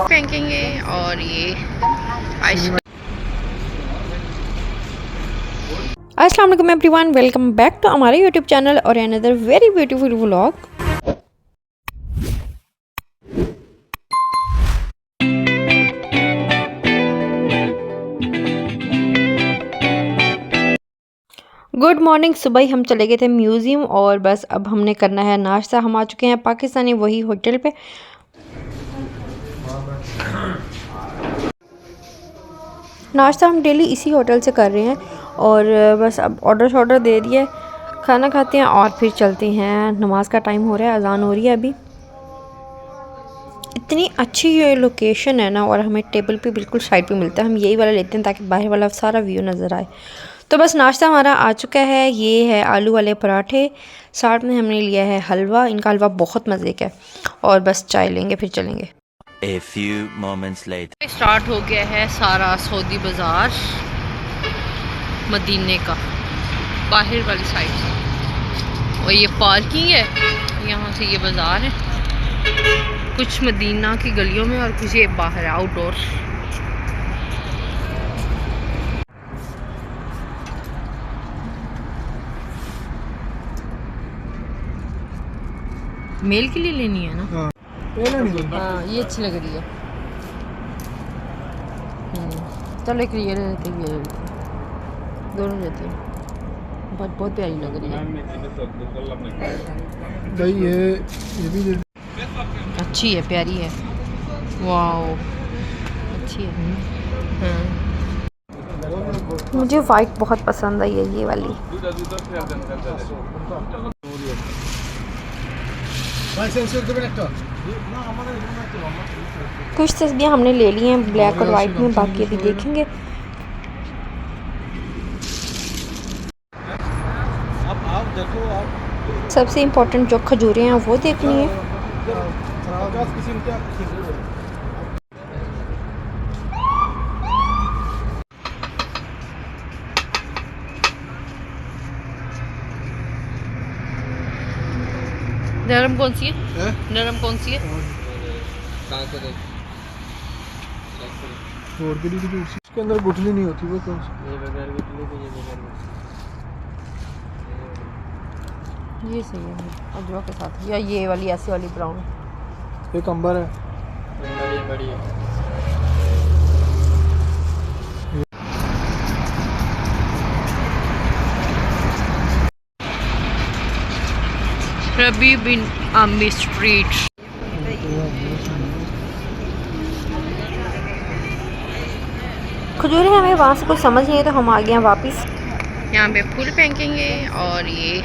फेंकेंगे और ये आइसक्रीम। अस्सलाम वालेकुम एवरीवन, वेलकम बैक टू हमारे यूट्यूब चैनल और another very beautiful vlog. Good morning. सुबह ही हम चले गए थे म्यूज़ियम और बस अब हमने करना है नाश्ता। हम आ चुके हैं पाकिस्तानी वही होटल पे। नाश्ता हम डेली इसी होटल से कर रहे हैं और बस अब ऑर्डर दे दिया है, खाना खाते हैं और फिर चलते हैं। नमाज का टाइम हो रहा है, अजान हो रही है अभी। इतनी अच्छी ये लोकेशन है ना, और हमें टेबल पे बिल्कुल साइड पे मिलता है। हम यही वाला लेते हैं ताकि बाहर वाला सारा व्यू नज़र आए। तो बस नाश्ता हमारा आ चुका है। ये है आलू वाले पराठे, साथ में हमने लिया है हलवा। इनका हलवा बहुत मज़े का है। और बस चाय लेंगे फिर चलेंगे। A few moments later. Start हो गया है सारा सऊदी बाज़ार मदीने का, बाहर वाली साइड से। और ये पार्किंग है, यहाँ से ये बाज़ार है, कुछ मदीना की गलियों में और कुछ ये बाहर आउटडोर। मेल के लिए लेनी है ना? हाँ, ये अच्छी लग रही है। चलो एक ये ले लेते हैं, ये ले लेते हैं, दोनों लेते हैं। बहुत प्यारी लग रही है भाई, ये भी दे। अच्छी है, प्यारी है। वाओ, अच्छी है। हाँ, मुझे वाइट बहुत पसंद आई है, ये वाली। कुछ तस्वीरें हमने ले ली हैं ब्लैक और वाइट में, बाकी अभी देखेंगे। सबसे इम्पोर्टेंट जो खजूरें हैं वो देखनी है। नरम कौन सी है? नरम कौन सी है? इसके अंदर गुठली नहीं होती, वो कौन सी? ये सही है अजवा के साथ, या ये वाली ऐसी वाली ब्राउन। एक अंबर है। रबी बिन आमी स्ट्रीट। खजूरें हमें वहाँ से कुछ समझ नहीं है तो हम आ गए हैं वापस। यहाँ पे फूल फेंकेंगे और ये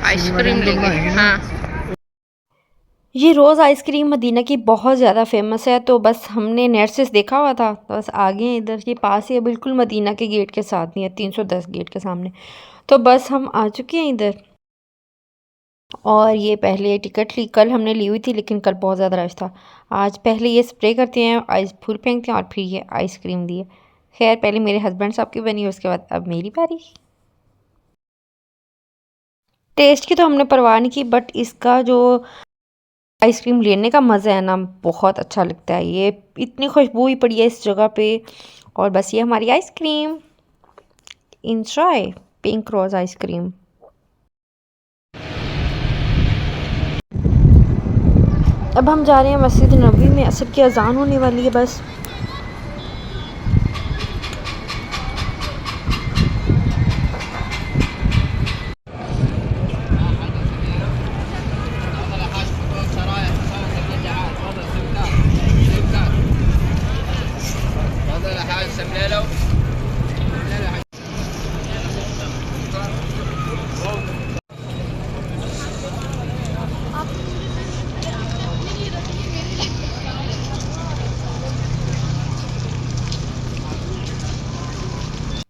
आइसक्रीम लेंगे। हाँ, ये रोज़ आइसक्रीम मदीना की बहुत ज़्यादा फेमस है, तो बस हमने नेट से देखा हुआ था तो बस आ गए हैं इधर। ये पास ही है, बिल्कुल मदीना के गेट के साथ नहीं है, 310 गेट के सामने। तो बस हम आ चुके हैं इधर। और ये पहले टिकट कल हमने ली हुई थी, लेकिन कल बहुत ज़्यादा रश था। आज पहले ये स्प्रे करते हैं, आइस फूल फेंकते हैं और फिर ये आइसक्रीम दी है। खैर पहले मेरे हस्बैंड साहब की बनी, उसके बाद अब मेरी बारी। टेस्ट की तो हमने परवाह नहीं की, बट इसका जो आइसक्रीम लेने का मज़ा है ना, बहुत अच्छा लगता है। ये इतनी खुशबू ही पड़ी है इस जगह पे। और बस ये हमारी ice cream, enjoy pink rose ice cream. अब हम जा रहे हैं मस्जिद नबवी में, असर की अजान होने वाली है बस।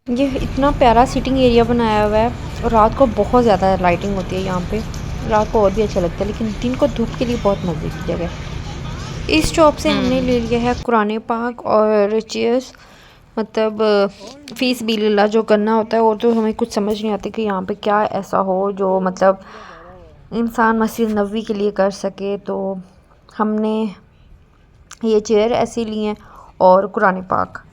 ये इतना प्यारा सिटिंग एरिया बनाया हुआ है, और रात को बहुत ज़्यादा लाइटिंग होती है यहाँ पे। रात को और भी अच्छा लगता है, लेकिन दिन को धूप के लिए बहुत मज़े की जगह है। इस शॉप से हमने ले लिया है कुरान पाक और चेयर्स, मतलब फ़ीस बिल्ला जो करना होता है। और तो हमें कुछ समझ नहीं आती कि यहाँ पे क्या ऐसा हो जो मतलब इंसान मस्जिद नबवी के लिए कर सके। तो हमने ये चेयर ऐसी ली हैं और कुरान पाक,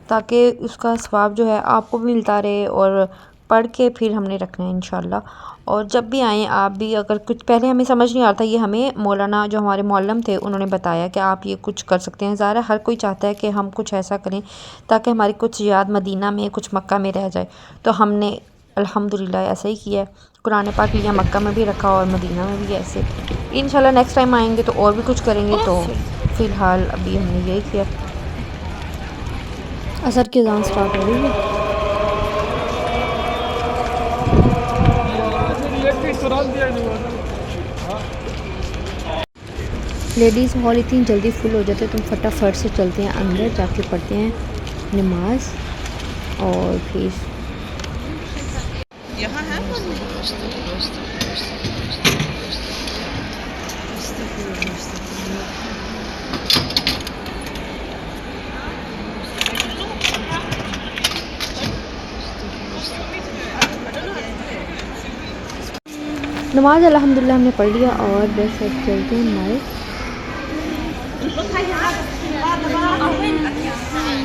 ताकि उसका सवाब जो है आपको भी मिलता रहे, और पढ़ के फिर हमने रखना है इंशाल्लाह। और जब भी आएँ आप भी, अगर कुछ पहले हमें समझ नहीं आता, ये हमें मौलाना जो हमारे मौलम थे उन्होंने बताया कि आप ये कुछ कर सकते हैं। ज़ाहिर हर कोई चाहता है कि हम कुछ ऐसा करें ताकि हमारी कुछ याद मदीना में, कुछ मक्का में रह जाए। तो हमने अल्हम्दुलिल्लाह ऐसा ही किया है, कुरान पाक लिया, मक्का में भी रखा और मदीना में भी ऐसे। इंशाल्लाह नेक्स्ट टाइम आएंगे तो और भी कुछ करेंगे। तो फ़िलहाल अभी हमने यही किया। असर की अज़ान स्टार्ट हो रही है। लेडीज़ हॉल इतनी जल्दी फुल हो जाते हैं, तुम फटाफट से चलते हैं अंदर, जाके पढ़ते हैं नमाज और फिर यहाँ है नमाज अल्हम्दुलिल्लाह हमने पढ़ लिया और बस अब चलते हैं हमारे।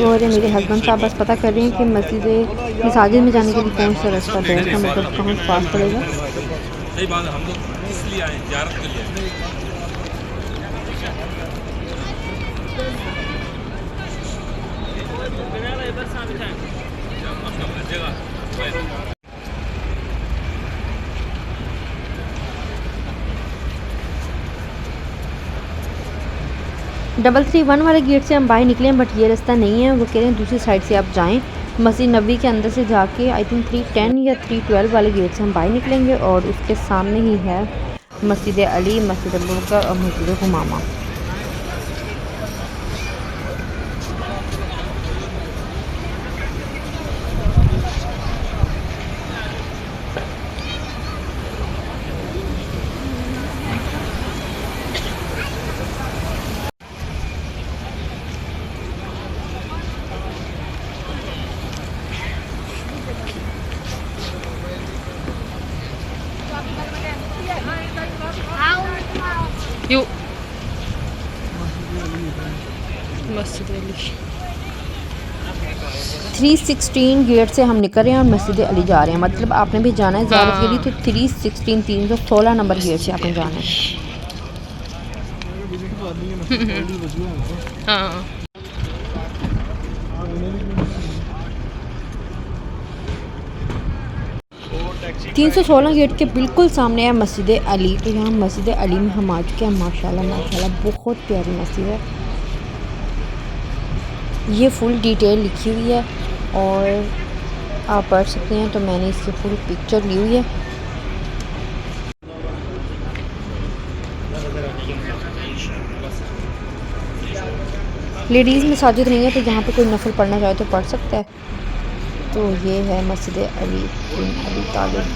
और मेरे हस्बैंड साहब बस पता कर रहे हैं कि मसाजिद में जाने के लिए कौन सा रास्ता बेस्ट है, मतलब कहाँ पास पड़ेगा। सही बात है, हम लोग इसलिए आए ज़ियारत के लिए। डबल 3-1 वाले गेट से हम बाहर निकले हैं, बट ये रास्ता नहीं है, वो कह रहे हैं दूसरी साइड से आप जाएं। मस्जिद नबी के अंदर से जाके आई थिंक 310 या 312 वाले गेट से हम बाहर निकलेंगे और उसके सामने ही है मस्जिद अली, मस्जिद अबू बकर और मस्जिद हुमामा। यू मस्जिद अली 316 गेट से हम निकल रहे हैं और मस्जिद अली जा रहे हैं। मतलब आपने भी जाना है ज़ियारत के लिए तो 316 नंबर गेट से आपने जाना है। हाँ 316 गेट के बिल्कुल सामने है मस्जिद अली। तो यहाँ मस्जिद अली में हम आ चुके हैं। माशाल्लाह माशाल्लाह बहुत प्यारी मस्जिद है। ये फुल डिटेल लिखी हुई है और आप पढ़ सकते हैं। तो मैंने इसकी फुल पिक्चर ली हुई है। लेडीज़ मसाजिद नहीं है, तो जहाँ पे कोई नफल पढ़ना चाहे तो पढ़ सकता है। तो ये है मस्जिद अली बिन अबी तालिब।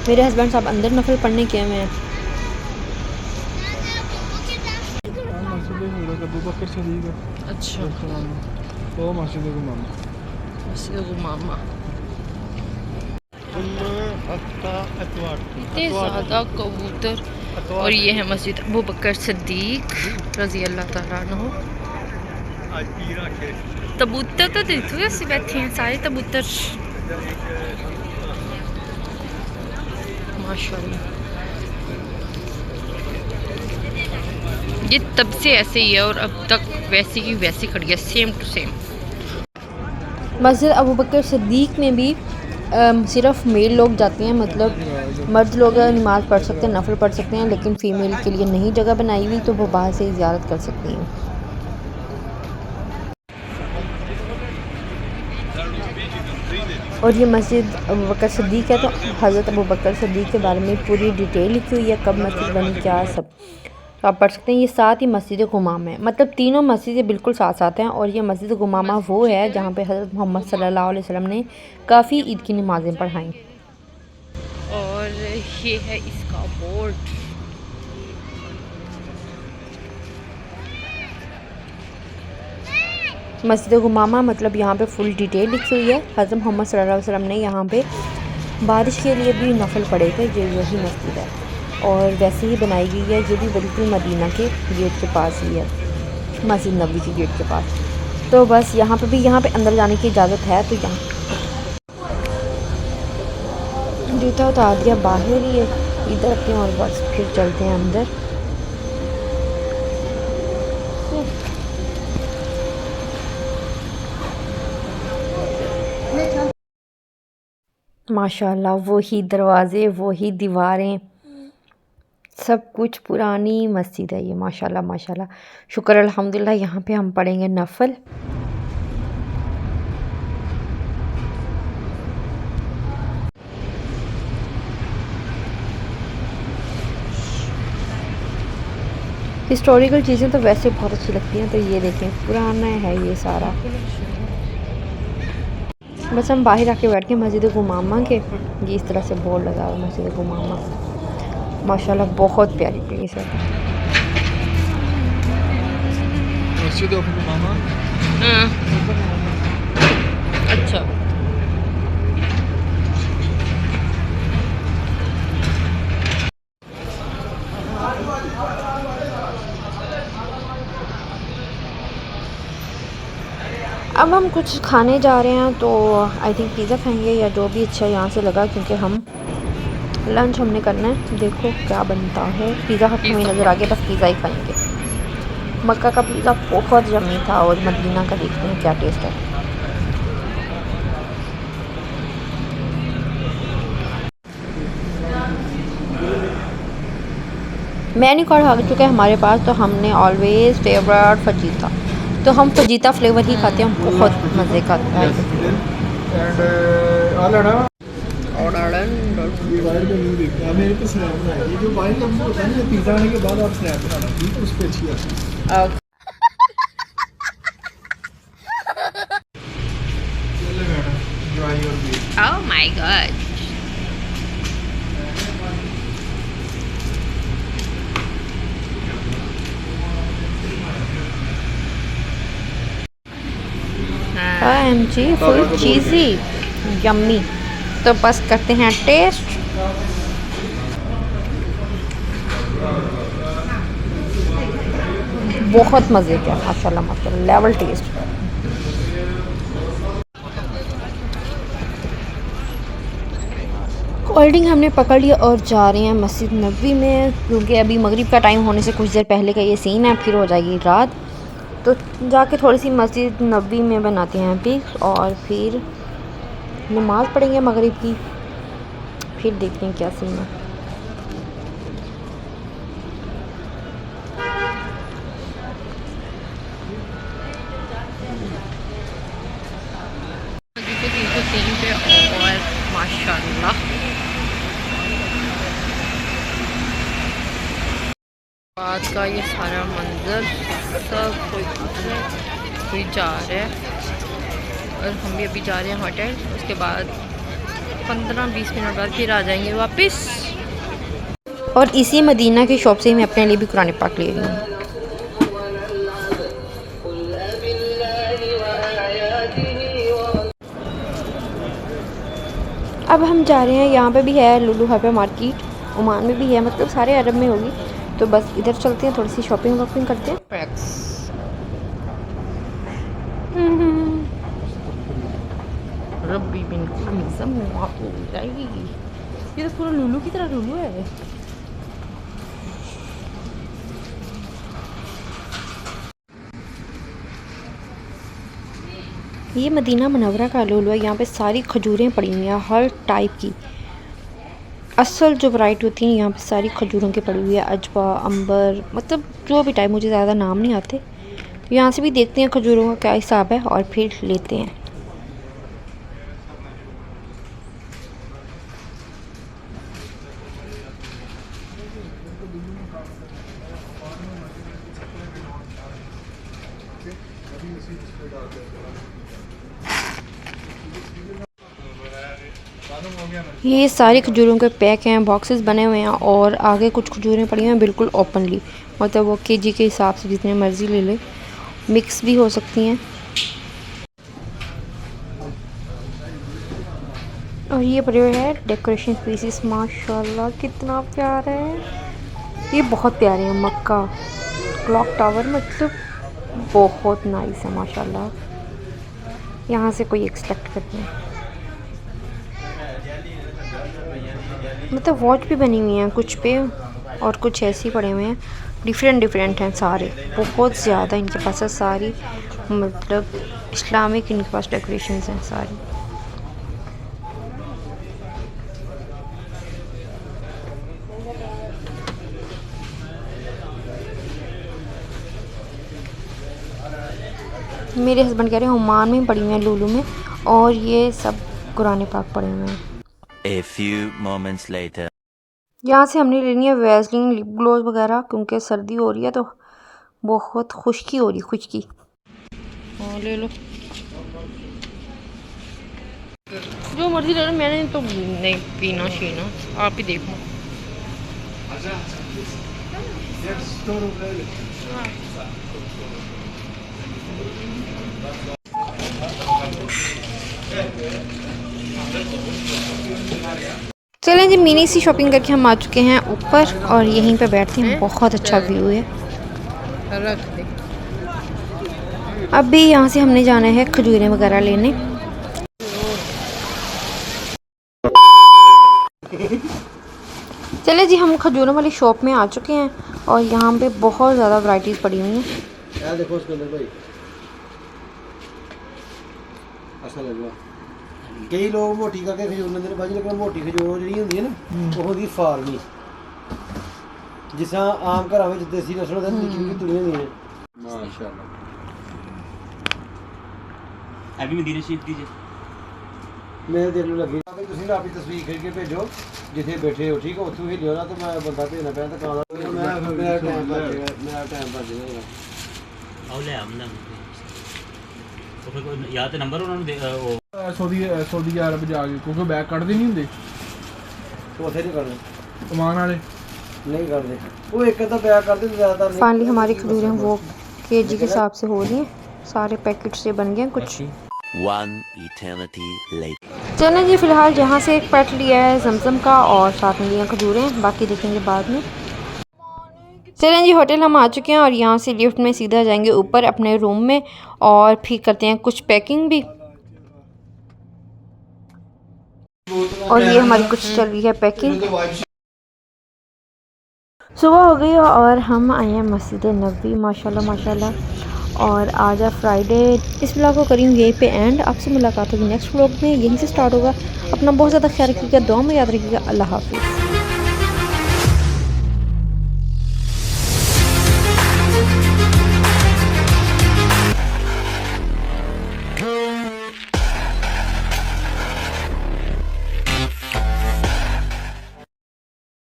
मेरे हस्बैंड साहब अंदर नफल पढ़ने के में। अच्छा तो मस्जिद हुमामा मस्जिद हुमामा इतने ज़्यादा कबूतर। और ये है मस्जिद अबू बकर सिद्दीक रज़ी अल्लाह ताला अन्हु। कबूतर तो देखो ऐसे बैठे हैं सारे कबूतर माशाल्लाह। ये तब से ऐसे ही है और अब तक वैसी की वैसी खड़ी है, सेम टू सेम। मस्जिद अबू बकर सिद्दीक में भी सिर्फ मेल लोग जाते हैं, मतलब मर्द लोग नमाज़ पढ़ सकते हैं, नफल पढ़ सकते हैं, लेकिन फ़ीमेल के लिए नहीं जगह बनाई हुई, तो वो बाहर से ही ज़ियारत कर सकती हैं। और ये मस्जिद अबू बकर सिद्दीक है। तो हज़रत अबू बकर सिद्दीक के बारे में पूरी डिटेल लिखी हुई है, कब मस्जिद बनी, क्या सब, तो आप पढ़ सकते हैं। ये साथ ही मस्जिद गुमामा है, मतलब तीनों मस्जिदें बिल्कुल साथ साथ हैं। और ये मस्जिद गुमामा वो है जहाँ पे हज़रत मोहम्मद सल्लल्लाहु अलैहि वसल्लम ने काफ़ी ईद की नमाज़ें पढ़ाई। और ये है इसका बोर्ड। मस्जिद गुमामा मतलब यहाँ पे फुल डिटेल लिखी हुई है। हज़रत मोहम्मद सल्लल्लाहु अलैहि वसल्लम ने यहाँ पे बारिश के लिए भी नफल पढ़े थे। ये यही मस्जिद है और वैसे ही बनाई गई है। ये भी बिल्कुल मदीना के गेट के पास ही है, मस्जिद नबी के गेट के पास। तो बस यहाँ पे अंदर जाने की इजाज़त है। तो यहाँ जूता उतार दिया बाहर ही है इधर अपने और बस फिर चलते हैं अंदर। माशाल्लाह वही दरवाज़े वही दीवारें सब कुछ पुरानी मस्जिद है ये। माशाल्लाह माशाल्लाह, शुक्र अल्हम्दुलिल्लाह। यहाँ पे हम पढ़ेंगे नफल। हिस्टोरिकल चीज़ें तो वैसे बहुत अच्छी लगती हैं। तो ये देखें पुराना है ये सारा। बस हम बाहर आके बैठ के मस्जिद गुमामा के, ये इस तरह से बोर्ड लगा हुआ मस्जिद गुमामा। माशाल्लाह बहुत प्यारी प्लेस है। मस्जिद गुमामा। अच्छा अब हम कुछ खाने जा रहे हैं तो आई थिंक पिज़्ज़ा खाएंगे या जो भी अच्छा यहाँ से लगा, क्योंकि हम लंच हमने करना है। देखो क्या बनता है। पिज़्ज़ा हट हमें नज़र आ गया, बस पिज़्ज़ा ही खाएंगे। मक्का का पिज़्ज़ा बहुत यम्मी था और मदीना का देखते हैं क्या टेस्ट है। मेन्यू कार्ड आ चुका है हमारे पास। तो हमने ऑलवेज फेवरेट फजीता, तो हम फजीता फ्लेवर ही खाते हैं। बहुत मज़े का है। मेरे पे स्नैप बनाएगी। ये जो वाइन का मुझे पता नहीं, पिज़्ज़ा आने के बाद आप स्नैप बनाना, ठीक है? उस पे अच्छी आती है। चलो madam, enjoy your meal। Oh my God. OMG full cheesy yummy. तो बस करते हैं टेस्ट। बहुत मज़े का माशाल्लाह माशाल्लाह, लेवल टेस्ट। कोल्ड ड्रिंक हमने पकड़ लिया और जा रहे हैं मस्जिद नबी में, क्योंकि अभी मगरिब का टाइम होने से कुछ देर पहले का ये सीन है। फिर हो जाएगी रात, तो जाके थोड़ी सी मस्जिद नबी में बनाते हैं पिक और फिर नमाज़ पढ़ेंगे मगरिब की। फिर देखते हैं क्या सीन है। पे और माशाल्लाह बाद का ये सारा मंजर, सब कोई कुछ है, कोई जा रहा है और हम भी अभी जा रहे हैं होटल। उसके बाद 15-20 मिनट बाद फिर आ जाएंगे वापस। और इसी मदीना की शॉप से ही मैं अपने लिए भी कुरान पाक ले रही हूँ। अब हम जा रहे हैं, यहाँ पे भी है लुलु हाइपर मार्केट, ओमान में भी है, मतलब सारे अरब में होगी। तो बस इधर चलते हैं, थोड़ी सी शॉपिंग वॉपिंग करते हैं। रब्बी बिल्कुल मिज़म हो जाएगी। ये तो पूरा लुलु की तरह लुलु है। ये मदीना मुनव्वरा का लुलु है। यहाँ पे सारी खजूरें पड़ी हुई हैं हर टाइप की। असल जो वैरायटी होती है यहाँ पे सारी खजूरों की पड़ी हुई है। अजवा, अंबर, मतलब जो भी टाइप, मुझे ज़्यादा नाम नहीं आते। तो यहाँ से भी देखते हैं खजूरों का क्या हिसाब है और फिर लेते हैं। ये सारी खजूरों के पैक हैं, बॉक्सेस बने हुए हैं और आगे कुछ खजूरें पड़ी हैं बिल्कुल ओपनली, मतलब वो केजी के हिसाब से जितने मर्ज़ी ले ले, मिक्स भी हो सकती हैं। और ये पड़े हुए हैं डेकोरेशन पीसीस, माशाल्लाह कितना प्यारा है। ये बहुत प्यारे हैं। मक्का क्लॉक टावर मतलब बहुत नाइस है माशाल्लाह। यहाँ से कोई एक्सपेक्ट करते हैं, मतलब वॉच भी बनी हुई हैं कुछ पे और कुछ ऐसे ही पड़े हुए हैं। डिफरेंट हैं सारे, बहुत ज़्यादा इनके पास है सारी, मतलब इस्लामिक इनके पास डेकोरेशंस हैं सारी। मेरे हस्बैंड कह रहे हैं ओमान में पड़ी हुई हैं, लुलु में, और ये सब कुरान पाक पड़े हुए हैं। A few moments later. यहाँ से हमने लेनी है वैसलीन, लिप ग्लोज वगैरह, क्योंकि सर्दी हो रही है तो बहुत खुश्की हो रही, खुश्की। हाँ ले लो, जो मर्जी ले लो, मैंने तो नहीं पीना शीना, आप ही देखो। चलें जी, मिनी सी शॉपिंग करके हम आ चुके हैं ऊपर और यहीं पे बैठते हैं, बहुत अच्छा व्यू है। रख दे। अब भी यहाँ से हमने जाना है खजूरें वगैरह लेने। चले जी, हम खजूरों वाली शॉप में आ चुके हैं और यहाँ पे बहुत ज़्यादा वैरायटीज़ पड़ी हुई हैं। यार देखो उसके अंदर भाई ऐसा लगा, कई लोग मोटी करके खजूर लेंदे ने भाजी, लेकिन मोटी खजूर ਜਿਹੜੀ ਹੁੰਦੀ ਹੈ ਨਾ ਉਹ ਹੁੰਦੀ ਫਾਰਮੀ, ਜਿਸ ਤਰ੍ਹਾਂ ਆਮ ਘਰਾਂ ਵਿੱਚ ਦੇਸੀ ਨਸਲ ਦੇ ਨਿੱਕੀ ਤੁਰੀਆਂ ਹੁੰਦੀਆਂ। ਮਾਸ਼ਾਅੱਲਾ अभी मदीना शरीफ दीजिए। ਮੇਰੇ ਦਿਲ ਨੂੰ ਲੱਗੀ ਕਿ ਤੁਸੀਂ ਨਾ ਆਪਣੀ ਤਸਵੀਰ ਖਿੱਚ ਕੇ ਭੇਜੋ ਜਿੱਥੇ ਬੈਠੇ ਹੋ, ਠੀਕ ਹੈ, ਉੱਥੋਂ ਹੀ ਲਿਓ ਨਾ, ਤੇ ਮੈਂ ਬੰਦਾ ਭੇਜਣਾ ਪੈਣਾ ਤਾਂ ਕਾਹਦਾ ਮੇਰਾ ਟਾਈਮ ਬਚ ਜਾਏਗਾ। आओ ले हम ना तो फिर कोई या तो नंबर उन्होंने दे वो सऊदी अरब जाके, क्योंकि बैग ਕੱਢਦੇ ਨਹੀਂ ਹੁੰਦੇ ਉੱਥੇ ਨਹੀਂ ਕਰਦੇ, ਕਮਾਨ ਵਾਲੇ नहीं करते, वो एक अद्धा बैग करते ज़्यादा नहीं। फाइनली हमारी खजूरें वो केजी के हिसाब से हो रही हैं, सारे पैकेट से बन गए कुछ। One eternity later. चलें जी, फ़िलहाल यहाँ से एक पैट लिया है जमजम का और साथ में लिया खजूरें, बाकी देखेंगे बाद में। चलें जी, होटल हम आ चुके हैं और यहाँ से लिफ्ट में सीधा जाएंगे ऊपर अपने रूम में और फिर करते हैं कुछ पैकिंग भी। और ये हमारी कुछ चल रही है पैकिंग। सुबह हो गई और हम आए हैं मस्जिद नबवी, माशाल्लाह माशाल्लाह। और आज है फ्राइडे। इस व्लॉग को करी हूँ यहीं पे एंड। आपसे मुलाकात होगी नेक्स्ट व्लॉग में, यहीं से स्टार्ट होगा। अपना बहुत ज़्यादा ख्याल रखिएगा, दुआ में याद रखिएगा। अल्लाह हाफिज़।